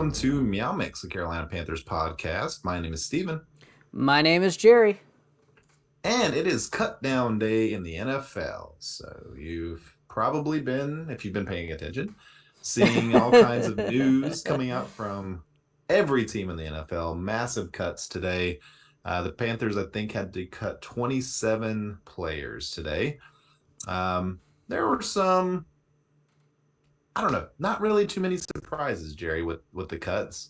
welcome to MeowMix, the Carolina Panthers podcast. My name is Steven. My name is Jerry. And it is cut down day in the NFL. So you've probably been, if you've been paying attention, seeing all kinds of news coming out from every team in the NFL. Massive cuts today. The Panthers, I think, had to cut 27 players today. There were some, I don't know, not really too many surprises, Jerry, with the cuts.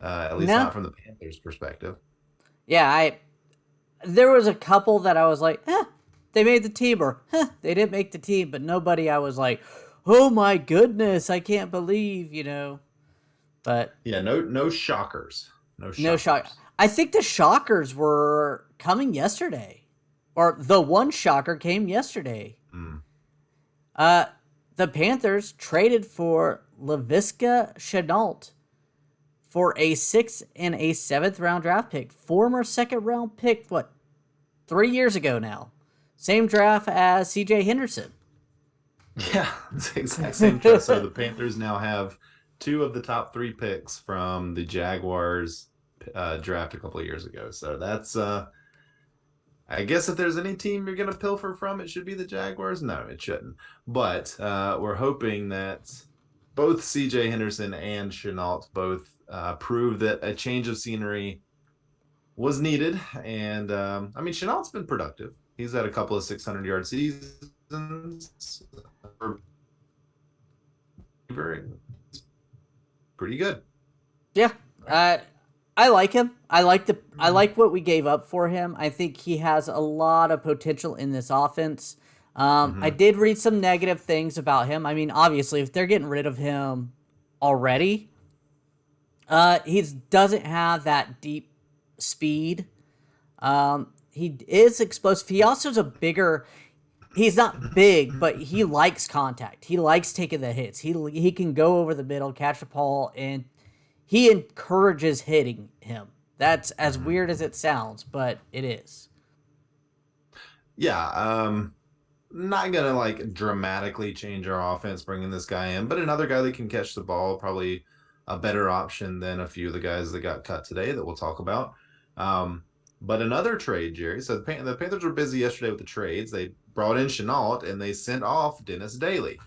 At least No, not from the Panthers' perspective. yeah, I there was a couple that I was like, they made the team, or they didn't make the team, but nobody I was like, oh my goodness, I can't believe, But Yeah, no shockers. No no shock. shockers. I think the shockers were coming yesterday, or the one shocker came yesterday. Mm. Uh, the Panthers traded for Laviska Shenault for a 6th and a 7th round draft pick. Former 2nd round pick, 3 years ago now. Same draft as CJ Henderson. Yeah, it's the exact same trade. So the Panthers now have two of the top three picks from the Jaguars draft a couple of years ago. So that's, I guess if there's any team you're going to pilfer from, it should be the Jaguars. No, it shouldn't. But we're hoping that both CJ Henderson and Chenault both prove that a change of scenery was needed. And I mean, Chenault's been productive. He's had a couple of 600-yard seasons. Pretty good. Yeah, I like him. I like what we gave up for him. I think he has a lot of potential in this offense. I Mm-hmm. did read some negative things about him. I mean, obviously, if they're getting rid of him already, he doesn't have that deep speed. He is explosive. He also is a bigger. He's not big, but he likes contact. He likes taking the hits. He can go over the middle, catch the ball, and he encourages hitting him. That's as Mm-hmm. weird as it sounds, but it is. Yeah, not gonna like dramatically change our offense bringing this guy in, but another guy that can catch the ball, probably a better option than a few of the guys that got cut today that we'll talk about. Um, but another trade, Jerry. So the Panthers were busy yesterday with the trades. They brought in Chenault and they sent off Dennis Daly,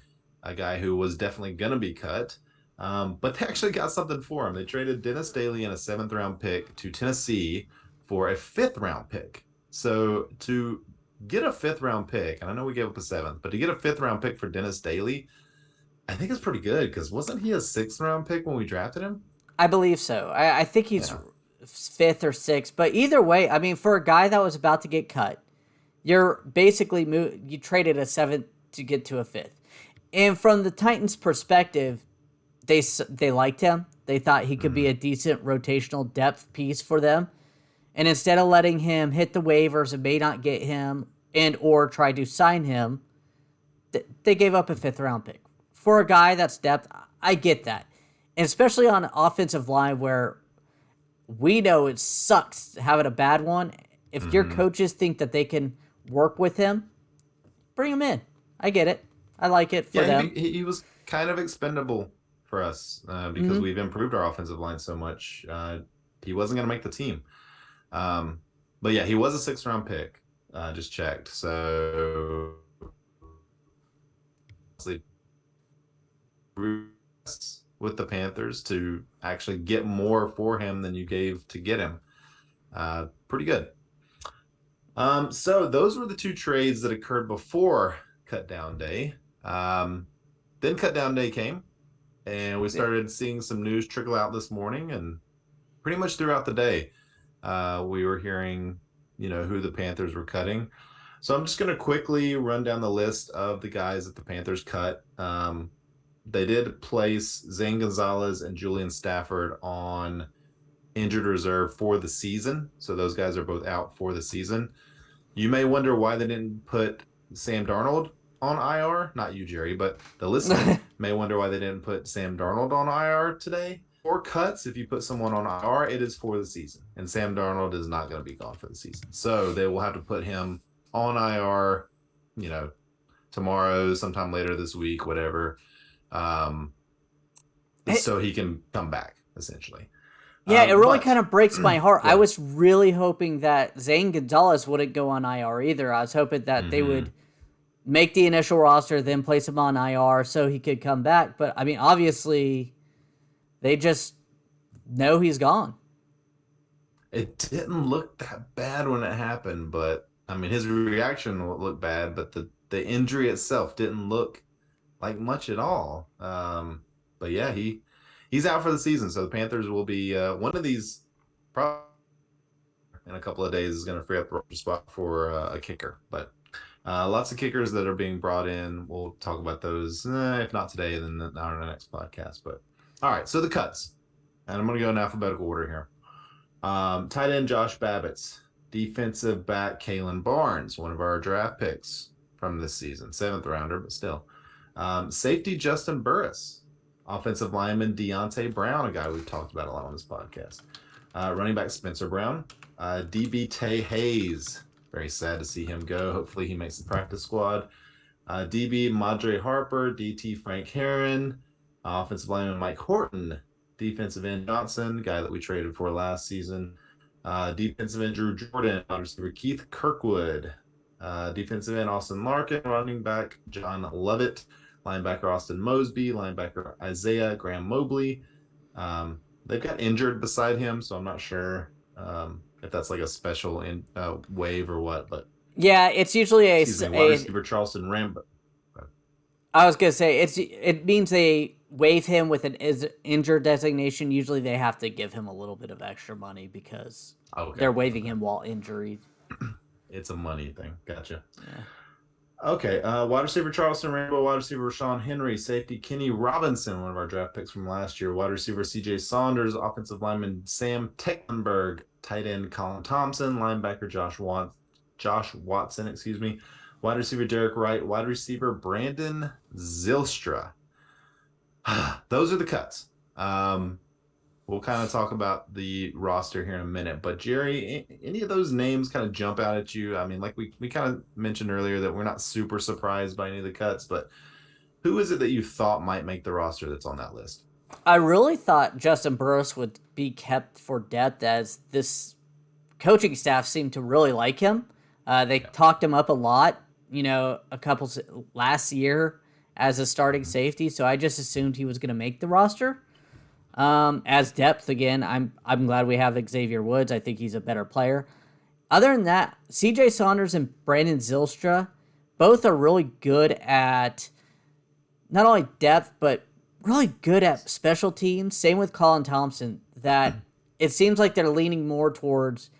a guy who was definitely gonna be cut. But they actually got something for him. They traded Dennis Daly and a 7th round pick to Tennessee for a 5th round pick. So to get a 5th round pick, and I know we gave up a 7th, but to get a 5th round pick for Dennis Daly, I think it's pretty good because wasn't he a 6th round pick when we drafted him? I believe so. I think he's Yeah. fifth or sixth, but either way, I mean, for a guy that was about to get cut, you're basically you traded a seventh to get to a fifth. And from the Titans' perspective, they liked him. They thought he could be Mm-hmm. a decent rotational depth piece for them. And instead of letting him hit the waivers and may not get him and or try to sign him, they gave up a 5th round pick. For a guy that's depth, I get that. And especially on an offensive line where we know it sucks having a bad one. If your Mm-hmm. coaches think that they can work with him, bring him in. I get it. I like it for Yeah, them. he was kind of expendable for us because Hmm. we've improved our offensive line so much. He wasn't going to make the team. Um, but yeah, he was a 6th round pick. Just checked. So with the Panthers to actually get more for him than you gave to get him. Pretty good. So those were the two trades that occurred before cut down day. Then cut down day came, and we started seeing some news trickle out this morning, and pretty much throughout the day, we were hearing, who the Panthers were cutting. So I'm just going to quickly run down the list of the guys that the Panthers cut. They did place Zane Gonzalez and Julian Stafford on injured reserve for the season. So those guys are both out for the season. You may wonder why they didn't put Sam Darnold on IR. Not you, Jerry, but the listener may wonder why they didn't put Sam Darnold on IR today. Or cuts, if you put someone on IR, it is for the season. And Sam Darnold is not going to be gone for the season. So they will have to put him on IR, tomorrow, sometime later this week, whatever. Hey, So he can come back. essentially. Yeah, it really But kind of breaks my heart. I yeah. was really hoping that Zane Gonzalez wouldn't go on IR either. I was hoping that they Hmm. would make the initial roster, then place him on IR so he could come back. But I mean, obviously, they just know he's gone. It didn't look that bad when it happened, but I mean, his reaction looked bad, but the injury itself didn't look like much at all. But yeah, he's out for the season, so the Panthers will be one of these probably in a couple of days is going to free up the roster spot for a kicker. But lots of kickers that are being brought in. We'll talk about those if not today, then on our next podcast. But all right, so the cuts, and I'm going to go in alphabetical order here. Tight end Josh Babbitts, defensive back Kalen Barnes, one of our draft picks from this season, seventh rounder, but still. Safety Justin Burris, offensive lineman Deontay Brown, a guy we've talked about a lot on this podcast. Running back Spencer Brown, DB Tay Hayes. Very sad to see him go. Hopefully he makes the practice squad. DB Madre Harper, DT Frank Heron, offensive lineman Mike Horton, defensive end Johnson, guy that we traded for last season. Defensive end Drew Jordan, wide receiver Keith Kirkwood, defensive end Austin Larkin, running back John Lovett, linebacker Austin Mosby, linebacker Isaiah Graham Mobley. They've got injured beside him, so I'm not sure if that's like a special wave or what. But Yeah, it's usually excuse me, wide receiver Charleston Rambo. I was gonna say it means they waive him with an injured designation. Usually they have to give him a little bit of extra money because Okay, they're waiving okay. him while injured. It's a money thing. Gotcha. Yeah. Okay, wide receiver Charleston Rambo, wide receiver Sean Henry, safety Kenny Robinson, one of our draft picks from last year, wide receiver CJ Saunders, offensive lineman Sam Tecklenburg, tight end Colin Thompson, linebacker Josh Watson, excuse me, wide receiver Derek Wright, wide receiver Brandon Zylstra. Those are the cuts. We'll kind of talk about the roster here in a minute. But Jerry, any of those names kind of jump out at you? I mean, like we kind of mentioned earlier that we're not super surprised by any of the cuts, but who is it that you thought might make the roster that's on that list? I really thought Justin Burris would be kept for depth as this coaching staff seemed to really like him. They Yeah. talked him up a lot, a couple last year as a starting Mhm. safety. So I just assumed he was going to make the roster. As depth again, I'm glad we have Xavier Woods. I think he's a better player. Other than that, CJ Saunders and Brandon Zylstra both are really good at not only depth but really good at special teams. Same with Colin Thompson. That it seems like they're leaning more towards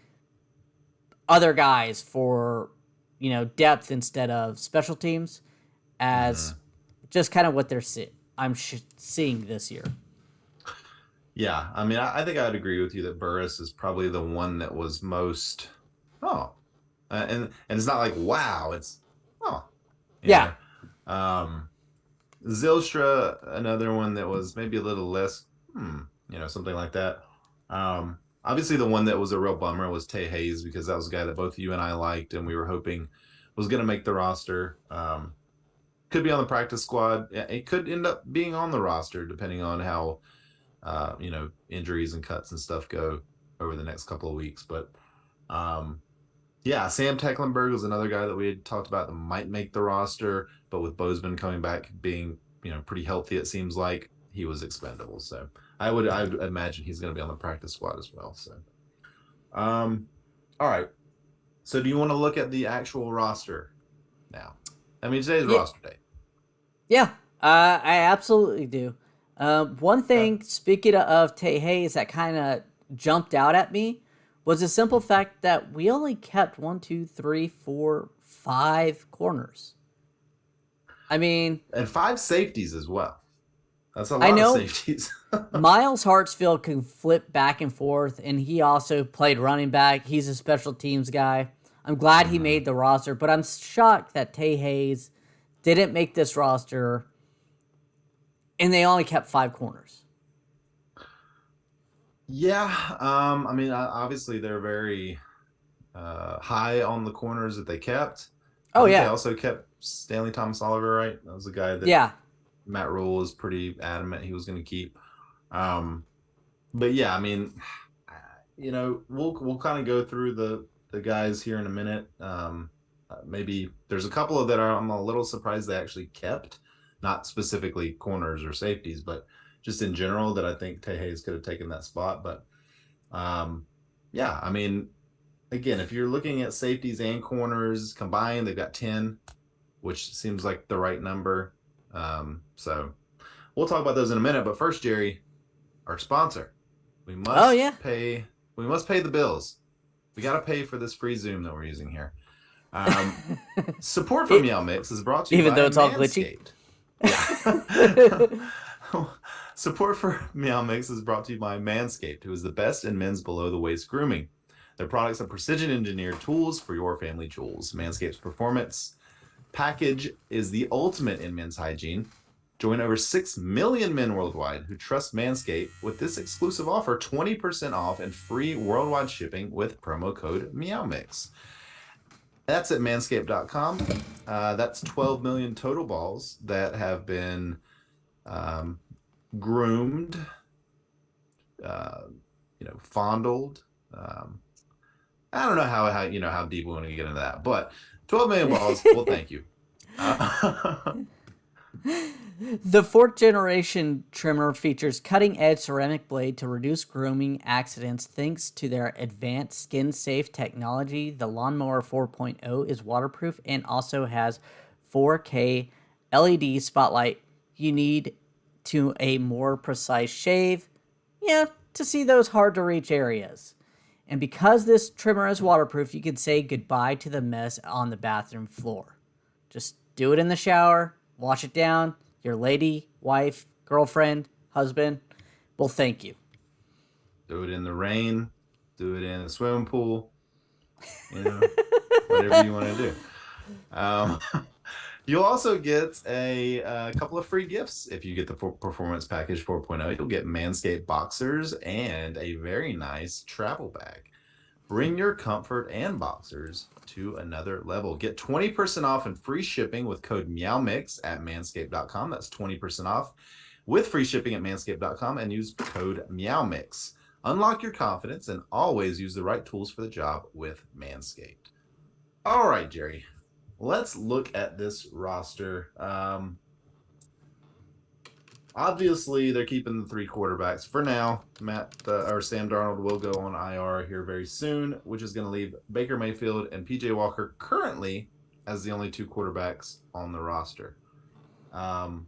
other guys for depth instead of special teams as Mhm. just kind of what they're seeing this year. Yeah, I mean, I think I'd agree with you that Burris is probably the one that was most oh, and it's not like wow, it's oh, you Yeah. know. Um, Zylstra, another one that was maybe a little less, something like that. Obviously, the one that was a real bummer was Tay Hayes because that was a guy that both you and I liked, and we were hoping was going to make the roster. Could be on the practice squad. Yeah, it could end up being on the roster depending on how injuries and cuts and stuff go over the next couple of weeks. But yeah, Sam Tecklenburg was another guy that we had talked about that might make the roster, but with Bozeman coming back being pretty healthy, it seems like he was expendable. So I would imagine he's going to be on the practice squad as well. So all right. So do you want to look at the actual roster now? I mean, today's Yeah. roster day. Yeah. I absolutely do. One Okay. thing, speaking of Tay Hayes, that kind of jumped out at me was the simple fact that we only kept 5 corners. I mean, And 5 safeties as well. That's a I lot of know safeties. Miles Hartsfield can flip back and forth, and he also played running back. He's a special teams guy. I'm glad he Mhm. made the roster, but I'm shocked that Tay Hayes didn't make this roster, and they only kept 5 corners. Yeah, I mean, obviously they're very high on the corners that they kept. I Oh think they yeah, also kept Stanley Thomas Oliver, right? That was a guy that yeah, Matt Rule was pretty adamant he was going to keep. Um, but yeah, I mean, we'll kind of go through the guys here in a minute. Maybe there's a couple of that I'm a little surprised they actually kept, not specifically corners or safeties, but just in general that I think Tejas could have taken that spot. But um, yeah, I mean, again, if you're looking at safeties and corners combined, they've got 10, which seems like the right number. So we'll talk about those in a minute. But first, Jerry, our sponsor, we Oh must yeah, pay. We must pay the bills. We got to pay for this free Zoom that we're using here. Um, support for it, MeowMix is brought to you even though by it's all glitchy. Manscaped. Yeah. Support for MeowMix is brought to you by Manscaped, who is the best in men's below the waist grooming. Their products are precision engineered tools for your family jewels. Manscaped's performance package is the ultimate in men's hygiene. Join over 6 million men worldwide who trust Manscaped with this exclusive offer, 20% off and free worldwide shipping with promo code MeowMix. That's at manscaped.com. That's 12 million total balls that have been groomed, fondled. I don't know how deep we want to get into that, but 12 million balls. Well, thank you. The fourth generation trimmer features cutting edge ceramic blade to reduce grooming accidents thanks to their advanced skin safe technology. The Lawnmower 4.0 is waterproof and also has 4K LED spotlight you need to a more precise shave. Yeah, to see those hard to reach areas. And because this trimmer is waterproof, you can say goodbye to the mess on the bathroom floor. Just do it in the shower, wash it down. Your lady, wife, girlfriend, husband will thank you. Do it in the rain. Do it in a swimming pool. Whatever you want to do. Um, you'll also get a couple of free gifts if you get the Performance Package 4.0. You'll get Manscaped boxers and a very nice travel bag. Bring your comfort and boxers to another level. Get 20% off and free shipping with code MeowMix at manscaped.com. That's 20% off with free shipping at manscaped.com and use code MeowMix. Unlock your confidence and always use the right tools for the job with Manscaped. All right, Jerry, let's look at this roster. Obviously, they're keeping the 3 quarterbacks for now. Sam Darnold will go on IR here very soon, which is going to leave Baker Mayfield and PJ Walker currently as the only 2 quarterbacks on the roster. What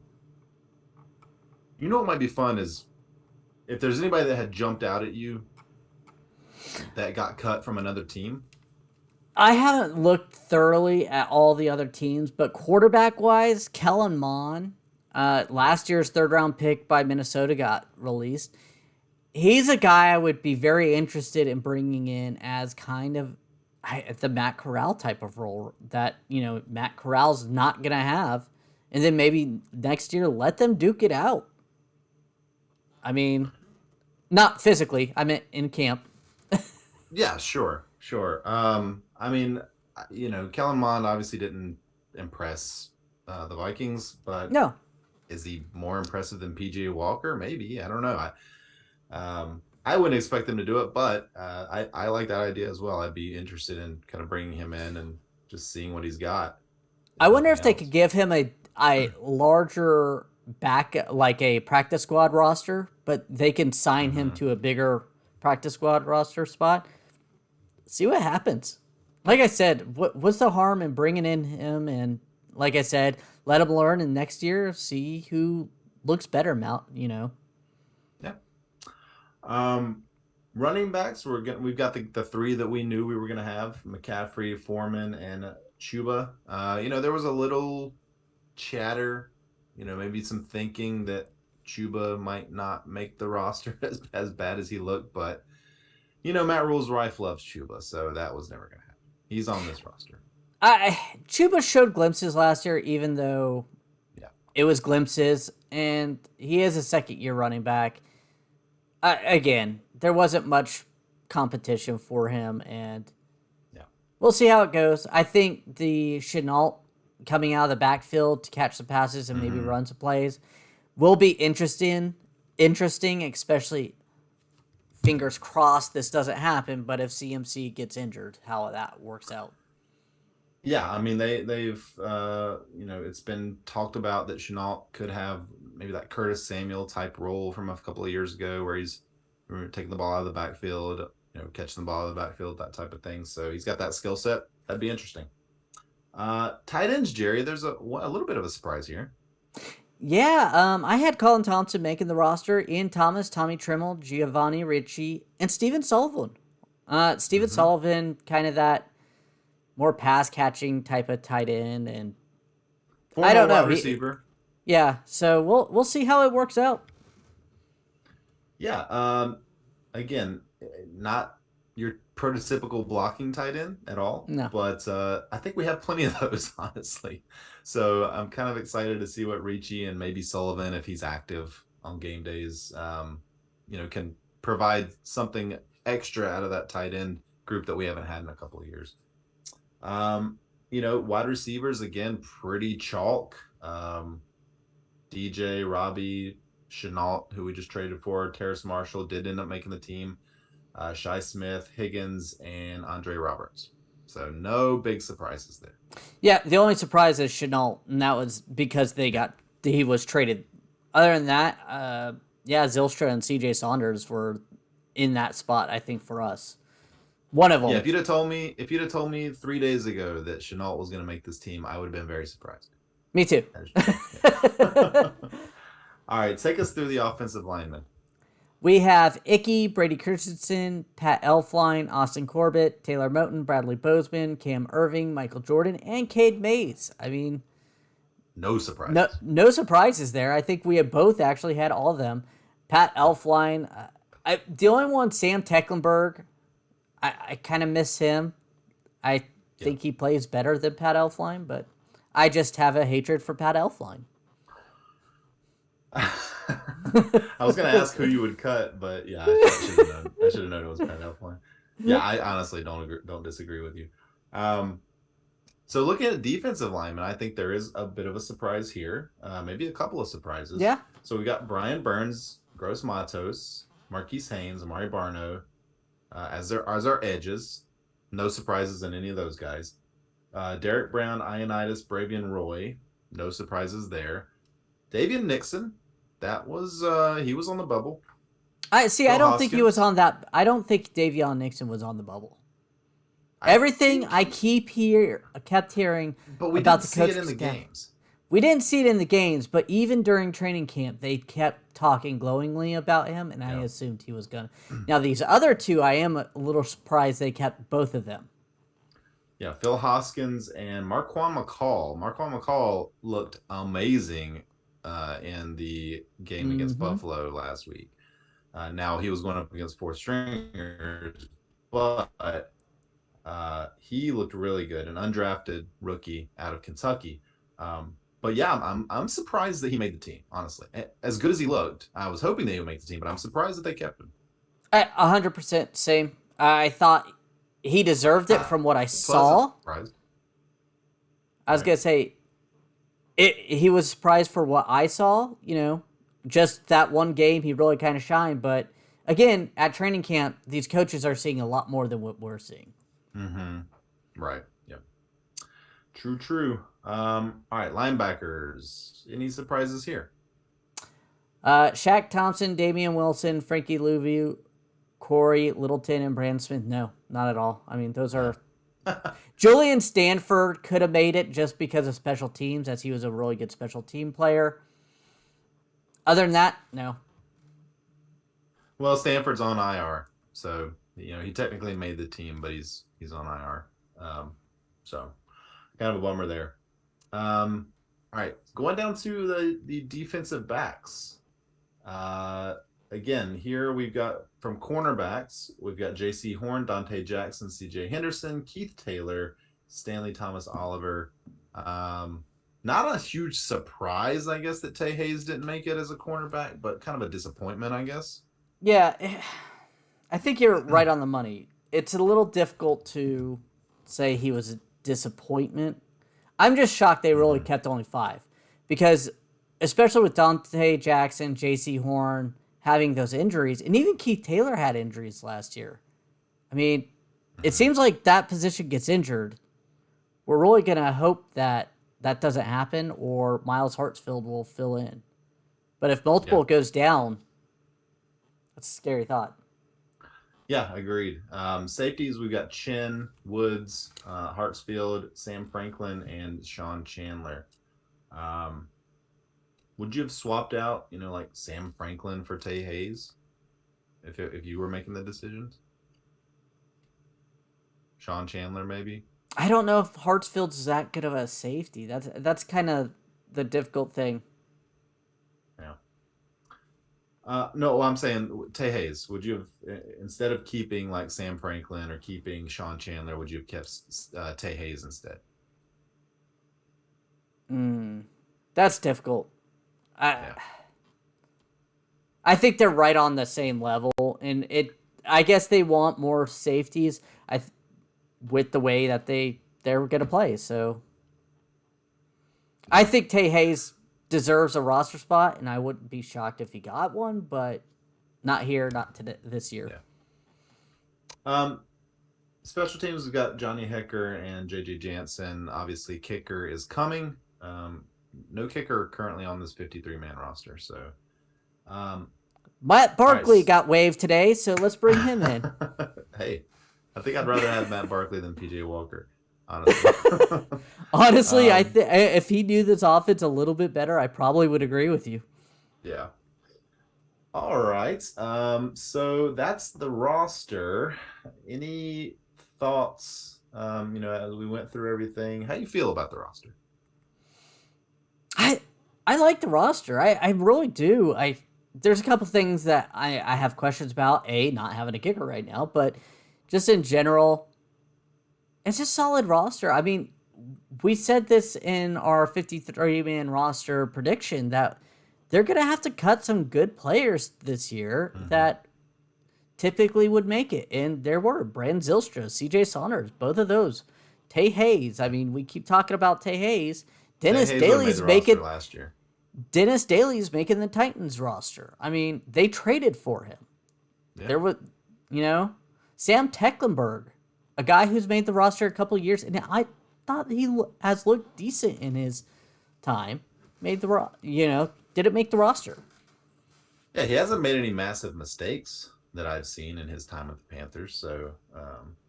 might be fun is if there's anybody that had jumped out at you that got cut from another team. I haven't looked thoroughly at all the other teams, but quarterback wise, Kellen Mond, last year's 3rd round pick by Minnesota, got released. He's a guy I would be very interested in bringing in as kind of the Matt Corral type of role that, Matt Corral's not going to have. And then maybe next year, let them duke it out. I mean, not physically. I meant in camp. Yeah, sure. I mean, Kellen Mond obviously didn't impress the Vikings, but No. is he more impressive than PJ Walker? Maybe. I don't know. I wouldn't expect them to do it, but I like that idea as well. I'd be interested in kind of bringing him in and just seeing what he's got. I wonder if they could give him a larger back, like a practice squad roster, but they can sign him to a bigger practice squad roster spot. See what happens. Like I said, what's the harm in bringing in him? And like I said, let him learn, and next year see who looks better. Yeah. Running backs, we've got the 3 that we knew we were gonna have: McCaffrey, Foreman, and Chuba. There was a little chatter, maybe some thinking that Chuba might not make the roster as bad as he looked, but Matt Rule's wife loves Chuba, so that was never gonna happen. He's on this roster. Chuba showed glimpses last year, even though it was glimpses, and he is a 2nd-year running back. Again, there wasn't much competition for him, and we'll see how it goes. I think the Chenault coming out of the backfield to catch the passes and maybe run some plays will be interesting, especially fingers crossed this doesn't happen, but if CMC gets injured, how that works out. Yeah, I mean they've it's been talked about that Chenault could have maybe that Curtis Samuel type role from a couple of years ago where he's taking the ball out of the backfield, catching the ball out of the backfield, that type of thing. So he's got that skill set. That'd be interesting. Tight ends, Jerry. There's a little bit of a surprise here. Yeah, I had Colin Thompson making the roster, Ian Thomas, Tommy Trimmel, Giovanni Ricci, and Steven Sullivan. Steven Mm-hmm. Sullivan, kind of that more pass catching type of tight end, and I Former don't know. wide receiver. Yeah, so we'll see how it works out. Yeah. Again, not your prototypical blocking tight end at all, No. but I think we have plenty of those, honestly. So I'm kind of excited to see what Ricci and maybe Sullivan, if he's active on game days, can provide something extra out of that tight end group that we haven't had in a couple of years. Wide receivers, again, pretty chalk. DJ, Robbie, Chenault, who we just traded for, Terrace Marshall did end up making the team. Shai Smith, Higgins, and Andre Roberts. So no big surprises there. Yeah, the only surprise is Chenault, and that was because he was traded. Other than that, Zylstra and CJ Saunders were in that spot, I think, for us. One of them. Yeah, if you'd have told me 3 days ago that Chenault was going to make this team, I would have been very surprised. Me too. All right, take us through the offensive linemen. We have Icky, Brady Christensen, Pat Elfline, Austin Corbett, Taylor Moton, Bradley Bozeman, Cam Irving, Michael Jordan, and Cade Mays. I mean, no surprises. No surprises there. I think we have both actually had all of them. Pat Elfline, the only one, Sam Tecklenburg, I kind of miss him. I think he plays better than Pat Elfline, but I just have a hatred for Pat Elfline. I was going to ask who you would cut, but yeah, I should have known it was Pat Elfline. Yeah, I honestly don't disagree with you. So looking at defensive linemen, I think there is a bit of a surprise here. Maybe a couple of surprises. Yeah. So we got Brian Burns, Gross Matos, Marquise Haynes, Amari Barno as our edges. No surprises in any of those guys. Derek Brown, Ioannidis, Bravian Roy. No surprises there. Davian Nixon. That was he was on the bubble. I don't think he was on that. I don't think Davion Nixon was on the bubble. Everything I kept hearing but we about didn't the coaching see it in the staff. games. We didn't see it in the games, but even during training camp, they kept talking glowingly about him, and I assumed he was gonna. Now these other two, I am a little surprised they kept both of them. Yeah, Phil Hoskins and Marquand McCall. Marquand McCall looked amazing in the game against Buffalo last week. Now he was going up against fourth stringers, but he looked really good, an undrafted rookie out of Kentucky. But yeah, I'm surprised that he made the team. Honestly, as good as he looked, I was hoping that he would make the team, but I'm surprised that they kept him. 100% same. I thought he deserved it from what I saw. Surprised. I was gonna say, he was surprised for what I saw. Just that one game, he really kind of shined. But again, at training camp, these coaches are seeing a lot more than what we're seeing. Mm-hmm. Right. Yep. True. All right, linebackers. Any surprises here? Shaq Thompson, Damian Wilson, Frankie Louvu, Corey Littleton, and Brandon Smith. No, not at all. I mean, those are... Julian Stanford could have made it just because of special teams, as he was a really good special team player. Other than that, no. Well, Stanford's on IR, so he technically made the team, but he's on IR. So kind of a bummer there. All right, going down to the defensive backs. Again, here we've got from cornerbacks, we've got J.C. Horn, Dante Jackson, C.J. Henderson, Keith Taylor, Stanley Thomas Oliver. Not a huge surprise, I guess, that Tay Hayes didn't make it as a cornerback, but kind of a disappointment, I guess. Yeah, I think you're right on the money. It's a little difficult to say he was a disappointment. I'm just shocked they really kept only 5. Because, especially with Dante Jackson, J.C. Horn, having those injuries. And even Keith Taylor had injuries last year. I mean, it Mhm. seems like that position gets injured. We're really going to hope that that doesn't happen or Miles Hartsfield will fill in. But if Yeah. multiple goes down, that's a scary thought. Yeah, agreed. Safeties, we've got Chin, Woods, Hartsfield, Sam Franklin, and Sean Chandler. Um, would you have swapped out, like Sam Franklin for Tay Hayes if you were making the decisions? Sean Chandler, maybe? I don't know if Hartsfield's that good of a safety. That's kind of the difficult thing. Yeah. No, well, I'm saying Tay Hayes. Would you have, instead of keeping like Sam Franklin or keeping Sean Chandler, would you have kept Tay Hayes instead? Mm, that's difficult. I Yeah. I think they're right on the same level, and it. I guess they want more safeties. With the way that they're gonna play, so I Yeah. think Tay Hayes deserves a roster spot, and I wouldn't be shocked if he got one, but not here, not today, this year. Yeah. Um, Special teams, we've got Johnny Hecker and JJ Jansen. Obviously, kicker is coming. No kicker currently on this 53-man roster. So, Matt all Barkley right. got waived today, so let's bring him in. Hey, I think I'd rather have Matt Barkley than PJ Walker, honestly. Honestly, um, if he knew this offense a little bit better, I probably would agree with you. yeah. All right. So that's the roster. Any thoughts? As we went through everything, how you feel about the roster? I I like the roster. I really do. I There's a couple things that I have questions about. A, not having a kicker right now, but just in general, it's a solid roster. I mean, we said this in our 53-man roster prediction that they're going to have to cut some good players this year Mm-hmm. that typically would make it. And there were Brandon Zylstra, CJ Saunders, both of those. Tay Hayes. I mean, we keep talking about Tay Hayes. Tay Dennis Hayes would have made Daly's the roster making last year. Dennis Daly's making the Titans roster. I mean, they traded for him. Yeah. There was, you know, Sam Tecklenburg, a guy who's made the roster a couple years, and I thought he has looked decent in his time. Made the didn't make the roster. Yeah, he hasn't made any massive mistakes that I've seen in his time with the Panthers. So,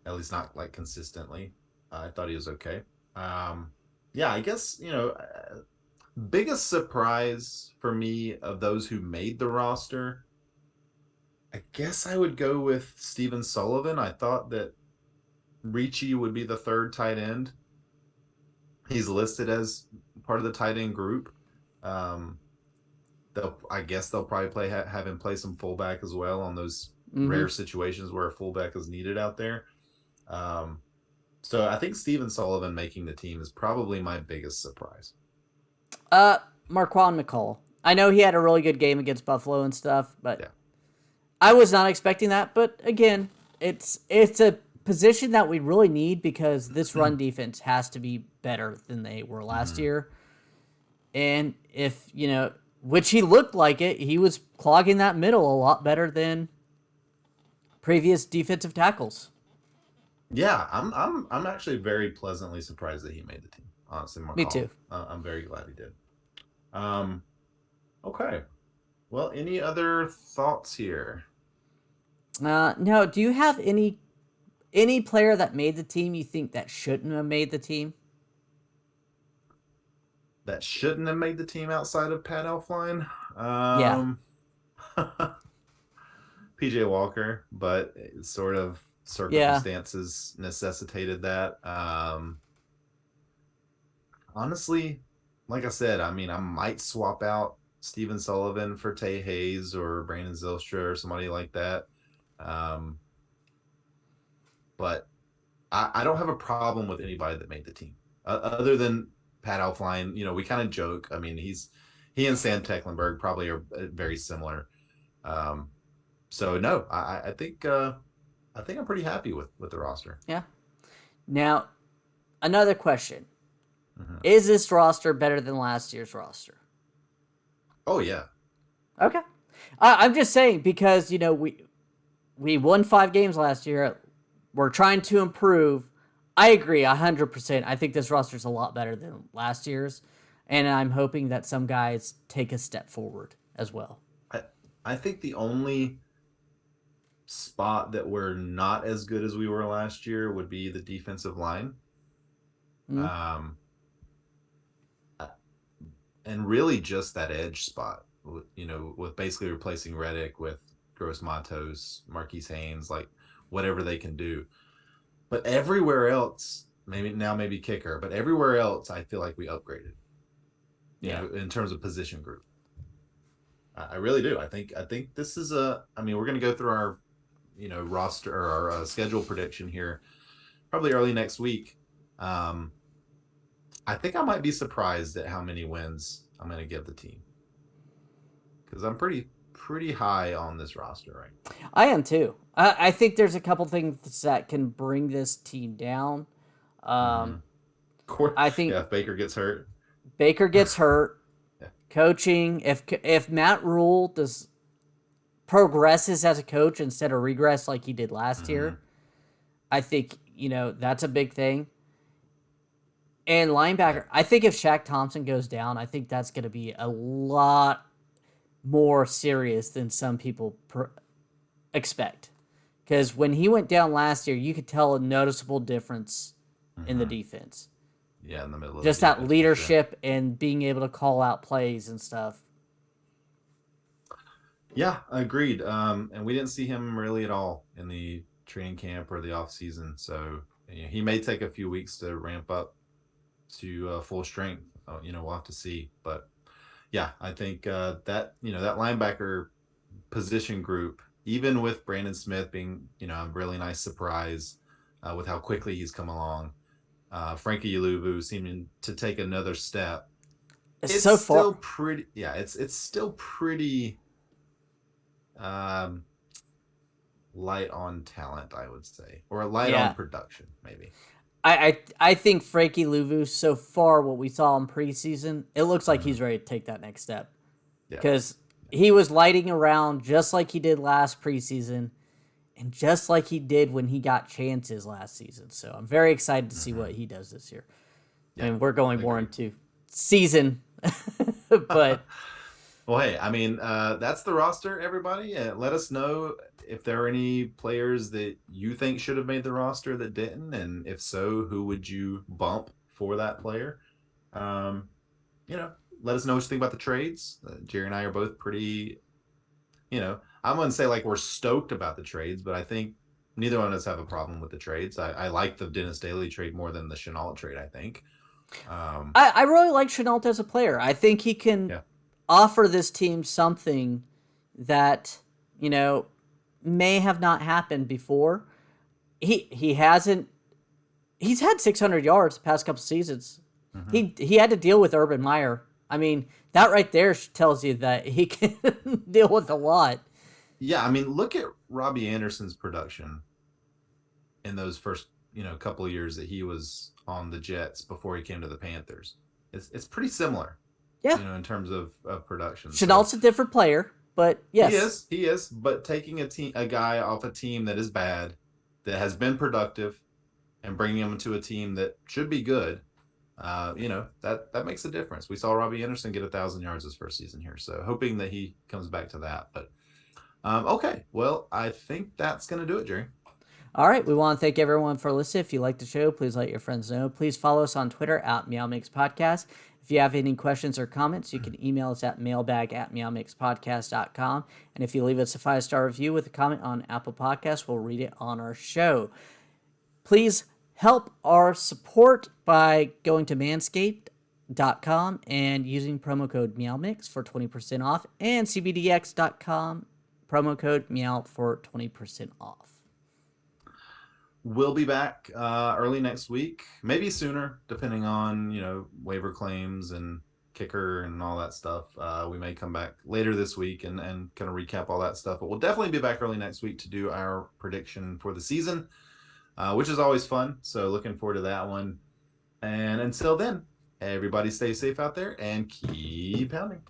at least not like consistently. I thought he was okay. Um, yeah, I guess, biggest surprise for me of those who made the roster, I guess I would go with Steven Sullivan. I thought that Ricci would be the third tight end. He's listed as part of the tight end group. Um, I guess they'll probably have him play some fullback as well on those Mm-hmm. rare situations where a fullback is needed out there. Um, so I think Steven Sullivan making the team is probably my biggest surprise. Uh, Marquand McCall. I know he had a really good game against Buffalo and stuff, but Yeah. I was not expecting that. But again, it's a position that we really need because this run defense has to be better than they were last Mm-hmm. year. And if which he looked like it, he was clogging that middle a lot better than previous defensive tackles. Yeah, I'm actually very pleasantly surprised that he made the team. Honestly, Me McCall. too. I'm very glad he did. Um, okay. Well, any other thoughts here? No, do you have any player that made the team you think that shouldn't have made the team? That shouldn't have made the team outside of Pat Elfline. Yeah, PJ Walker, but sort of yeah. circumstances necessitated that. Honestly, like I said, I mean, I might swap out Steven Sullivan for Tay Hayes or Brandon Zylstra or somebody like that. Um, but I don't have a problem with anybody that made the team, other than Pat Elfline. We kind of joke. I mean, he and Sam Tecklenburg probably are very similar. Um, so no, I think I'm pretty happy with the roster. Yeah. Now, another question. Mm-hmm. Is this roster better than last year's roster? Oh yeah, Okay. I'm just saying because we won 5 games last year. We're trying to improve. I agree 100%. I think this roster's a lot better than last year's, and I'm hoping that some guys take a step forward as well. I I think the only spot that we're not as good as we were last year would be the defensive line. Mm-hmm. Um, and really just that edge spot, with basically replacing Reddick with Gross Matos, Marquise Haynes, like whatever they can do. But everywhere else, maybe kicker, but everywhere else, I feel like we upgraded, Yeah. in terms of position group. I really do. I think this is we're going to go through our, roster or our schedule prediction here probably early next week. Um, I think I might be surprised at how many wins I'm going to give the team because I'm pretty high on this roster right now. I am too. I think there's a couple things that can bring this team down. Um, I think Yeah, if Baker gets hurt. Baker gets hurt. Yeah. Coaching, if Matt Rule does progresses as a coach instead of regress like he did last year, I think that's a big thing. And linebacker, I think if Shaq Thompson goes down, I think that's going to be a lot more serious than some people expect. Because when he went down last year, you could tell a noticeable difference in the defense. Yeah, in the middle of just the that defense, leadership sure. and being able to call out plays and stuff. Yeah, agreed. And we didn't see him really at all in the training camp or the off season, so he may take a few weeks to ramp up to full strength. We'll have to see, but yeah, I think that that linebacker position group, even with Brandon Smith being a really nice surprise with how quickly he's come along, Frankie Uluvu seeming to take another step. It's So far, still pretty. Yeah, it's still pretty um, light on talent, I would say, or light on yeah. production, maybe. I think Frankie Louvu, so far what we saw in preseason, it looks like he's ready to take that next step. Yeah. Because he was lighting around just like he did last preseason and just like he did when he got chances last season. So I'm very excited to see what he does this year. Yeah, I mean, we're going more agreed. into season, but Well, hey, that's the roster, everybody. Let us know if there are any players that you think should have made the roster that didn't, and if so, who would you bump for that player? Um, you know, Let us know what you think about the trades. Jerry and I are both pretty, I wouldn't say like we're stoked about the trades, but I think neither one of us have a problem with the trades. I like the Dennis Daly trade more than the Chenault trade, I think. I really like Chenault as a player. I think he can Yeah. offer this team something that, may have not happened before. He hasn't he's had 600 yards the past couple seasons. Mm-hmm. He had to deal with Urban Meyer. I mean, that right there tells you that he can deal with a lot. Yeah, look at Robbie Anderson's production in those first, couple of years that he was on the Jets before he came to the Panthers. It's pretty similar, Yeah. in terms of production. Chenault's a different player, but yes. He is, but taking a guy off a team that is bad, that has been productive, and bringing him to a team that should be good, that makes a difference. We saw Robbie Anderson get 1,000 yards his first season here, so hoping that he comes back to that. But okay, well, I think that's gonna do it, Jerry. All right, we want to thank everyone for listening. If you like the show, please let your friends know. Please follow us on Twitter at MeowMix Podcast. If you have any questions or comments, you can email us at mailbag@meowmixpodcast.com. And if you leave us a 5-star review with a comment on Apple Podcasts, we'll read it on our show. Please help our support by going to manscapped.com and using promo code MeowMix for 20% off, and cbdx.com, promo code Meow for 20% off. We'll be back early next week, maybe sooner, depending on waiver claims and kicker and all that stuff. We may come back later this week and kind of recap all that stuff, but we'll definitely be back early next week to do our prediction for the season, which is always fun. So looking forward to that one. And until then, everybody stay safe out there and keep pounding.